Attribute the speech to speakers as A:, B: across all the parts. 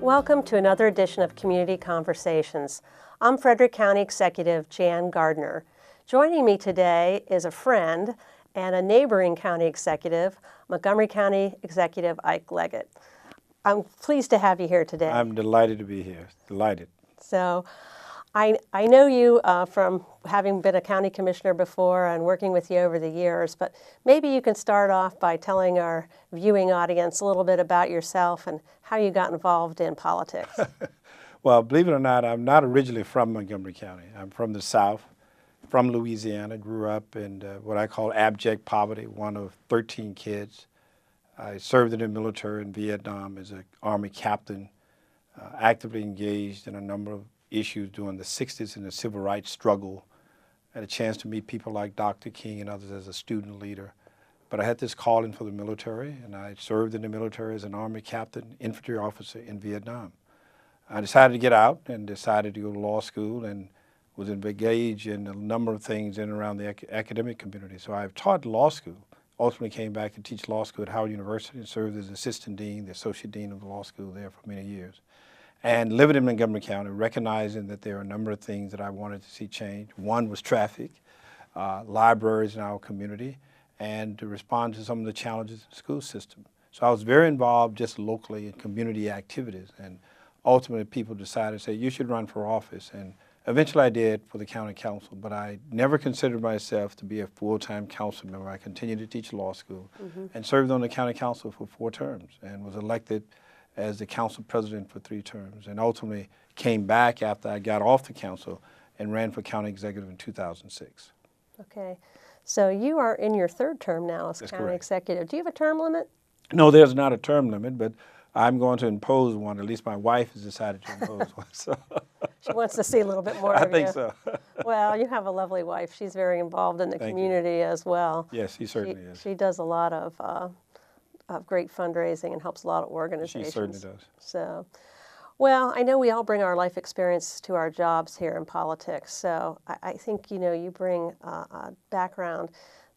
A: Welcome to another edition of Community Conversations. I'm Frederick County Executive Jan Gardner. Joining me today is a friend and a neighboring county executive, Montgomery County Executive Ike Leggett. I'm pleased to have you here today.
B: I'm delighted to be here, delighted.
A: So I know you from having been a county commissioner before and working with you over the years, but maybe you can start off by telling our viewing audience a little bit about yourself and how you got involved in politics.
B: Well, believe it or not, I'm not originally from Montgomery County. I'm from the South, from Louisiana, grew up in what I call abject poverty, one of 13 kids. I served in the military in Vietnam as an Army captain, actively engaged in a number of issues during the 60s in the civil rights struggle. I had a chance to meet people like Dr. King and others as a student leader. But I had this calling for the military, and I served in the military as an Army captain, infantry officer in Vietnam. I decided to get out and decided to go to law school and was engaged in a number of things in and around the academic community. So I've taught law school. Ultimately came back to teach law school at Howard University and served as assistant dean, the associate dean of the law school there for many years. And living in Montgomery County, recognizing that there are a number of things that I wanted to see change. One was traffic, libraries in our community, and to respond to some of the challenges in the school system. So I was very involved just locally in community activities, and ultimately people decided to say, you should run for office. And eventually I did for the county council, but I never considered myself to be a full-time council member. I continued to teach law school and served on the county council for 4 terms and was elected as the council president for 3 terms, and ultimately came back after I got off the council and ran for county executive in 2006.
A: Okay, so you are in your 3rd term now as
B: That's
A: county
B: correct.
A: executive. Do you have a term limit?
B: No, there's not a term limit, but I'm going to impose one. At least my wife has decided to impose one. So
A: She wants to see a little bit more
B: I
A: of
B: think
A: you.
B: so.
A: Well, you have a lovely wife. She's very involved in the
B: Thank you.
A: community as well.
B: Yes, he certainly is.
A: She does a lot of great fundraising and helps a lot of organizations.
B: She certainly does.
A: So, well, I know we all bring our life experience to our jobs here in politics. So I think, you bring a background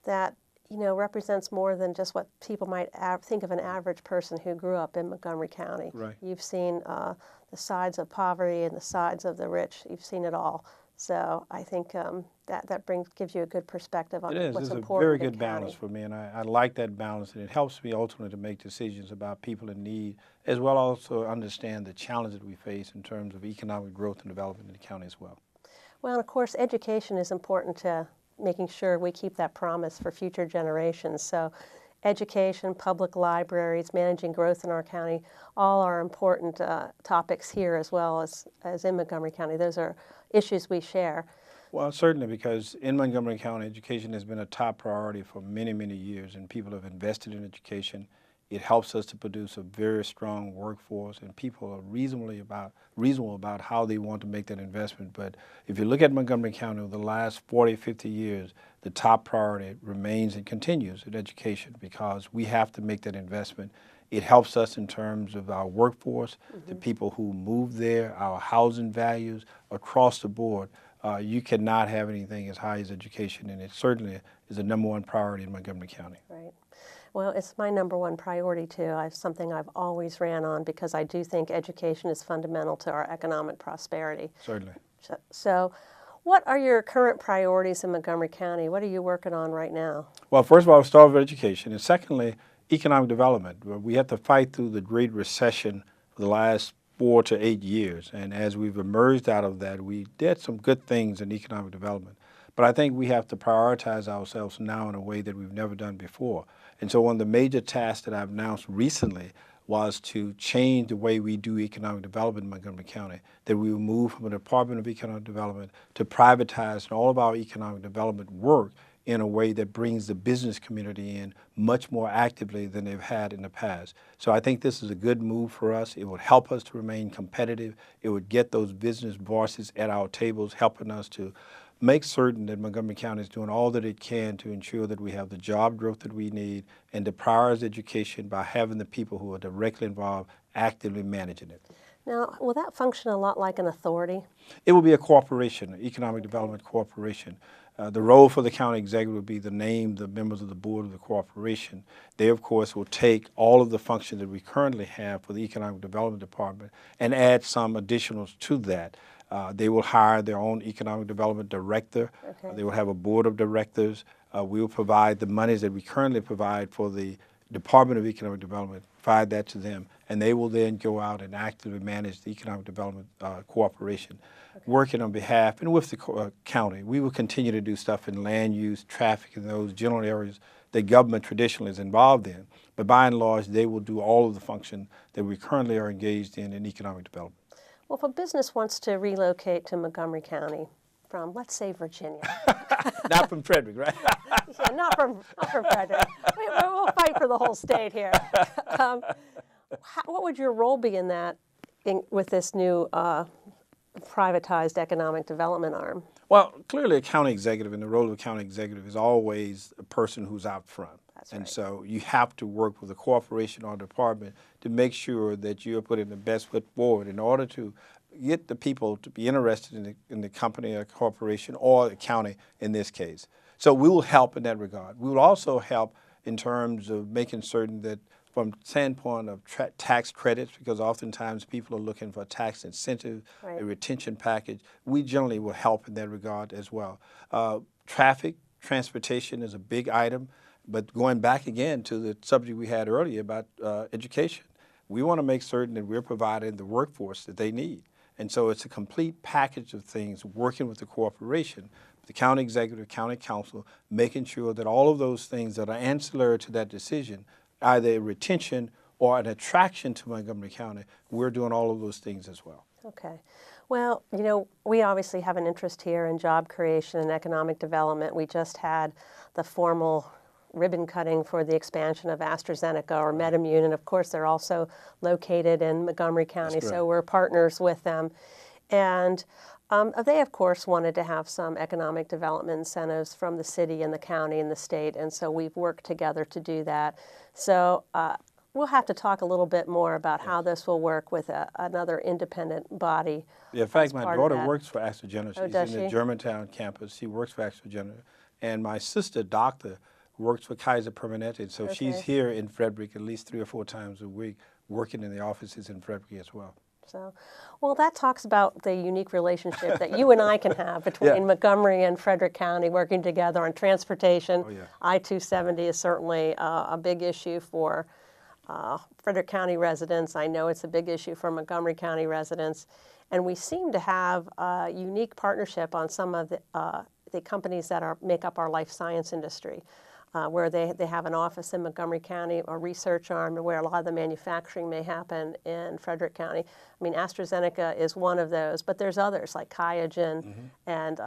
A: that, represents more than just what people might think of an average person who grew up in Montgomery County.
B: Right.
A: You've seen the sides of poverty and the sides of the rich. You've seen it all. So I think that gives you a good perspective on what's important.
B: It's a very good balance for me, and I like that balance, and it helps me ultimately to make decisions about people in need, as well also understand the challenges we face in terms of economic growth and development in the county as well.
A: Well, and of course, education is important to making sure we keep that promise for future generations. So education, public libraries, managing growth in our county, all are important topics here as well as in Montgomery County. Those are issues we share.
B: Well, certainly, because in Montgomery County, education has been a top priority for many, many years, and people have invested in education. It helps us to produce a very strong workforce, and people are reasonable about how they want to make that investment. But if you look at Montgomery County over the last 40, 50 years, the top priority remains and continues in education because we have to make that investment. It helps us in terms of our workforce, the people who move there, our housing values across the board. You cannot have anything as high as education, and it certainly is the #1 priority in Montgomery County.
A: Right. Well, it's my #1 priority too. It's something I've always ran on because I do think education is fundamental to our economic prosperity.
B: Certainly.
A: So what are your current priorities in Montgomery County? What are you working on right now?
B: Well, first of all, I'll start with education, and secondly, economic development. We have to fight through the Great Recession for the last 4 to 8 years, and as we've emerged out of that, we did some good things in economic development. But I think we have to prioritize ourselves now in a way that we've never done before. And so one of the major tasks that I've announced recently was to change the way we do economic development in Montgomery County, that we will move from the Department of Economic Development to privatize all of our economic development work in a way that brings the business community in much more actively than they've had in the past. So I think this is a good move for us. It would help us to remain competitive. It would get those business voices at our tables, helping us to make certain that Montgomery County is doing all that it can to ensure that we have the job growth that we need and to prioritize education by having the people who are directly involved actively managing it.
A: Now, will that function a lot like an authority?
B: It will be a corporation, an economic development corporation. The role for the county executive would be to name the members of the board of the corporation. They, of course, will take all of the functions that we currently have for the Economic Development Department and add some additionals to that. They will hire their own Economic Development Director.
A: Okay.
B: They will have a board of directors. We will provide the monies that we currently provide for the Department of Economic Development, provide that to them, and they will then go out and actively manage the Economic Development Corporation, working on behalf and with the county. We will continue to do stuff in land use, traffic, and those general areas that government traditionally is involved in. But by and large, they will do all of the function that we currently are engaged in economic development.
A: Well, if a business wants to relocate to Montgomery County from, let's say, Virginia.
B: Not from Frederick, right?
A: Yeah, not from Frederick. We'll fight for the whole state here. What would your role be in that, with this new privatized economic development arm?
B: Well, clearly a county executive, and the role of a county executive is always a person who's out front.
A: That's
B: and
A: right.
B: so you have to work with a corporation or department to make sure that you're putting the best foot forward in order to get the people to be interested in the company or corporation or the county in this case. So we will help in that regard. We will also help in terms of making certain that from the standpoint of tax credits, because oftentimes people are looking for a tax incentive,
A: Right.
B: a retention package. We generally will help in that regard as well. Traffic, transportation is a big item, but going back again to the subject we had earlier about education, we want to make certain that we're providing the workforce that they need. And so it's a complete package of things, working with the corporation, the county executive, county council, making sure that all of those things that are ancillary to that decision, either a retention or an attraction to Montgomery County, we're doing all of those things as well.
A: Okay. Well, you know, we obviously have an interest here in job creation and economic development. We just had the formal ribbon cutting for the expansion of AstraZeneca or MedImmune, and of course they're also located in Montgomery County, so we're partners with them. And they, of course, wanted to have some economic development incentives from the city and the county and the state, and so we've worked together to do that. So we'll have to talk a little bit more about how this will work with another independent body.
B: Yeah, in fact, my
A: part of
B: daughter
A: that.
B: works for AstraZeneca.
A: Oh,
B: She's
A: does
B: in the
A: she?
B: Germantown campus. She works for AstraZeneca. And my sister, doctor, works for Kaiser Permanente. So she's
A: Okay.
B: here in Frederick at least 3 or 4 times a week, working in the offices in Frederick as well.
A: So, well, that talks about the unique relationship that you and I can have between
B: Yeah.
A: Montgomery and Frederick County working together on transportation.
B: Oh, yeah.
A: I-270 is certainly a big issue for Frederick County residents. I know it's a big issue for Montgomery County residents. And we seem to have a unique partnership on some of the companies that make up our life science industry. Where they have an office in Montgomery County, a research arm, where a lot of the manufacturing may happen in Frederick County. I mean, AstraZeneca is one of those, but there's others like QIAGEN and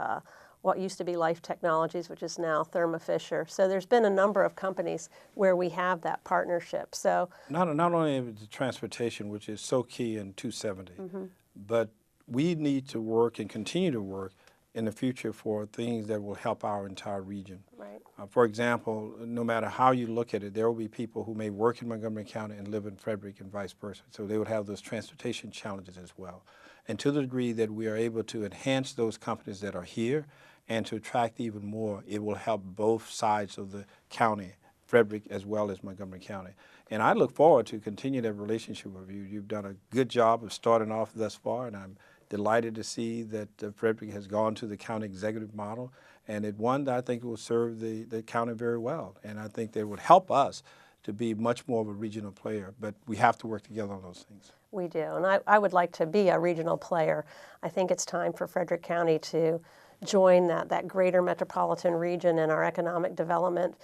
A: what used to be Life Technologies, which is now Thermo Fisher. So there's been a number of companies where we have that partnership. So
B: Not only the transportation, which is so key in 270, but we need to work and continue to work in the future for things that will help our entire region.
A: right.
B: For example, no matter how you look at it, there will be people who may work in Montgomery County and live in Frederick and vice versa. So they would have those transportation challenges as well. And to the degree that we are able to enhance those companies that are here and to attract even more, it will help both sides of the county, Frederick as well as Montgomery County. And I look forward to continue that relationship with you. You've done a good job of starting off thus far, and I'm delighted to see that Frederick has gone to the county executive model, and it one that I think will serve the county very well. And I think that would help us to be much more of a regional player, but we have to work together on those things.
A: We do, and I would like to be a regional player. I think it's time for Frederick County to join that greater metropolitan region in our economic development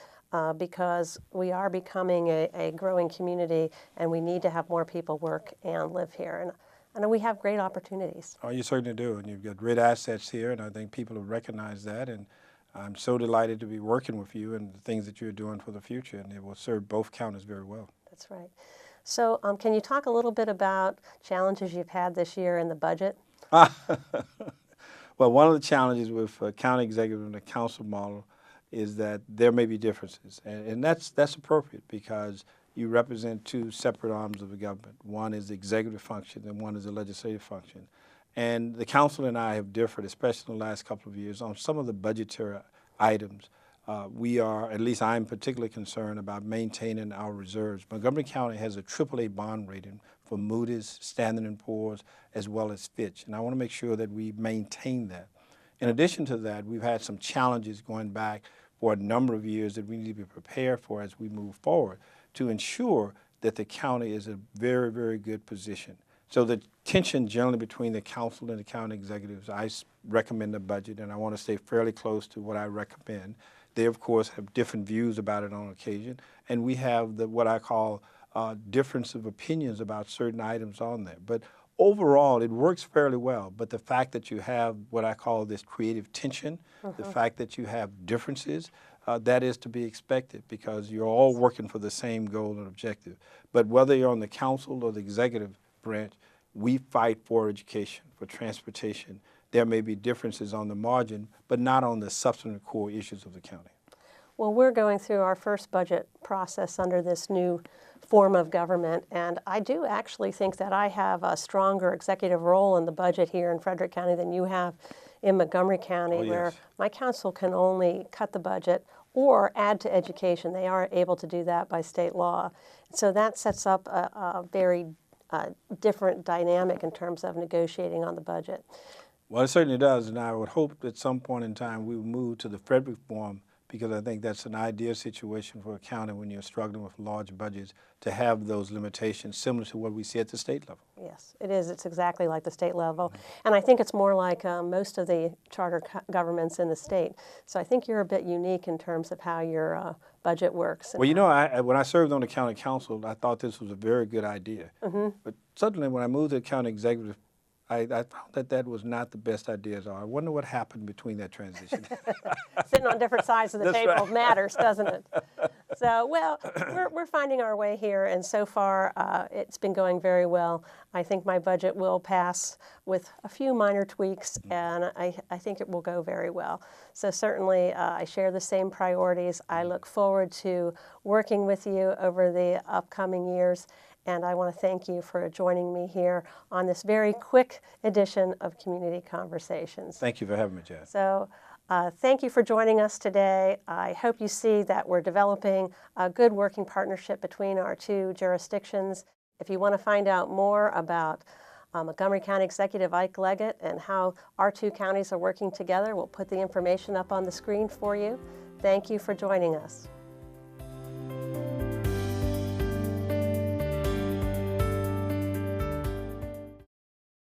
A: because we are becoming a growing community, and we need to have more people work and live here. And I know we have great opportunities.
B: Oh, you certainly do, and you've got great assets here, and I think people have recognized that, and I'm so delighted to be working with you and the things that you're doing for the future, and it will serve both counties very well.
A: That's right. So can you talk a little bit about challenges you've had this year in the budget?
B: Well, one of the challenges with county executive and the council model is that there may be differences, and that's appropriate because you represent 2 separate arms of the government. One is the executive function and one is the legislative function. And the council and I have differed, especially in the last couple of years, on some of the budgetary items. We are, at least I'm particularly concerned about maintaining our reserves. Montgomery County has a AAA bond rating for Moody's, Standard & Poor's, as well as Fitch, and I want to make sure that we maintain that. In addition to that, we've had some challenges going back for a number of years that we need to be prepared for as we move forward to ensure that the county is a very, very good position. So the tension generally between the council and the county executives, I recommend a budget, and I want to stay fairly close to what I recommend. They, of course, have different views about it on occasion, and we have what I call difference of opinions about certain items on there. But overall, it works fairly well. But the fact that you have what I call this creative tension, the fact that you have differences, that is to be expected because you're all working for the same goal and objective. But whether you're on the council or the executive branch, we fight for education, for transportation. There may be differences on the margin, but not on the substantive core issues of the county.
A: Well, we're going through our first budget process under this new form of government, and I do actually think that I have a stronger executive role in the budget here in Frederick County than you have in Montgomery County, where my council can only cut the budget or add to education. They are able to do that by state law. So that sets up a very different dynamic in terms of negotiating on the budget.
B: Well, it certainly does, and I would hope at some point in time we will move to the Frederick form because I think that's an ideal situation for a county when you're struggling with large budgets to have those limitations similar to what we see at the state level.
A: Yes, it is. It's exactly like the state level. And I think it's more like most of the charter governments in the state. So I think you're a bit unique in terms of how your budget works.
B: Well, you know, when I served on the county council, I thought this was a very good idea. But suddenly when I moved to the county executive, I found that that was not the best idea at all. I wonder what happened between that transition.
A: Sitting on different sides of the table
B: right.
A: matters, doesn't it? So, well, we're finding our way here, and so far it's been going very well. I think my budget will pass with a few minor tweaks, and I think it will go very well. So certainly I share the same priorities. I look forward to working with you over the upcoming years. And I want to thank you for joining me here on this very quick edition of Community Conversations.
B: Thank you for having me, Jazz.
A: So thank you for joining us today. I hope you see that we're developing a good working partnership between our two jurisdictions. If you want to find out more about Montgomery County Executive Ike Leggett and how our two counties are working together, we'll put the information up on the screen for you. Thank you for joining us.